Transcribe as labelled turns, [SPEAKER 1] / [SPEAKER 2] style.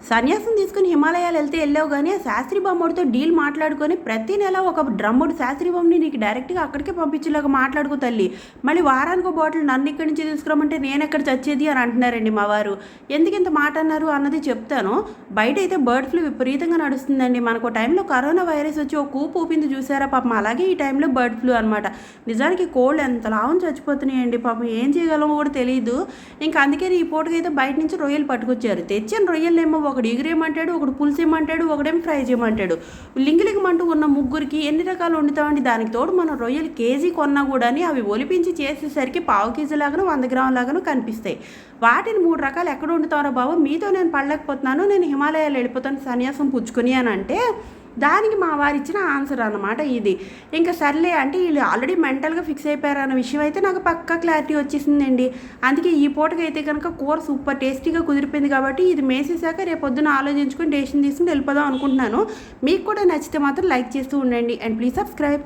[SPEAKER 1] సన్యాసం తీసుకుని హిమాలయాలు వెళ్ళావు కానీ ఆ శాస్త్రి బొమ్మడితో డీల్ మాట్లాడుకొని ప్రతి నెల ఒక డ్రమ్ముడు శాస్త్రి బొమ్మని నీకు డైరెక్ట్గా అక్కడికే పంపించేలాగా మాట్లాడుకో తల్లి. మళ్ళీ వారానికి ఒక బాటిల్ నన్ను ఇక్కడి నుంచి తీసుకురమ్మంటే నేను ఎక్కడ చచ్చేది అని అంటున్నారండి మా వారు. ఎందుకు ఇంత మాట అన్నారు అన్నది చెప్తాను. బయట అయితే బర్డ్ ఫ్లూ విపరీతంగా నడుస్తుందండి. మనకు టైంలో కరోనా వైరస్ వచ్చి ఒక ఊపు ఊపింది చూసారా పాపం, అలాగే ఈ టైంలో బర్డ్ ఫ్లూ అనమాట. నిజానికి కోళ్ళు ఎంత లాభం చచ్చిపోతున్నాయండి పాపం, ఏం చేయగలమో కూడా తెలియదు. ఇంకా అందుకని ఈ పూటకైతే బయట నుంచి రొయ్యలు పట్టుకొచ్చారు. తెచ్చిన రొయ్యలేమో ఒకడు ఎగురేయమంటాడు, ఒకడు పులుసు ఏమంటాడు, ఒకడేమో ఫ్రై చేయమంటాడు. లింగిలిగమంటూ ఉన్న ముగ్గురికి ఎన్ని రకాలు వండుతామండి. దానికి తోడు మనం రొయ్యలు కేజీ కొన్నా కూడా అవి ఒలిపించి చేసేసరికి పావు కేజీ లాగాను 100 గ్రాముల లాగాను కనిపిస్తాయి. వాటిని 3 రకాలు ఎక్కడ వండుతారో బాబు, మీతో నేను పడలేకపోతున్నాను, నేను హిమాలయాలు వెళ్ళిపోతాను సన్యాసం పుచ్చుకొని అని అంటే దానికి మా వారు ఇచ్చిన ఆన్సర్ అన్నమాట ఇది. ఇంకా సర్లే అంటే వీళ్ళు ఆల్రెడీ మెంటల్గా ఫిక్స్ అయిపోయారు అన్న విషయం అయితే నాకు పక్కా క్లారిటీ వచ్చేసిందండి. అందుకే ఈ పూటకైతే కనుక కూర సూపర్ టేస్టీగా కుదిరిపోయింది కాబట్టి ఇది మేసేసాక రేపు పొద్దున ఆలోచించుకొని డెసిషన్ తీసుకుని వెళ్ళిపోదాం అనుకుంటున్నాను. మీకు కూడా నచ్చితే మాత్రం లైక్ చేస్తూ ఉండండి అండ్ ప్లీజ్ సబ్స్క్రైబ్.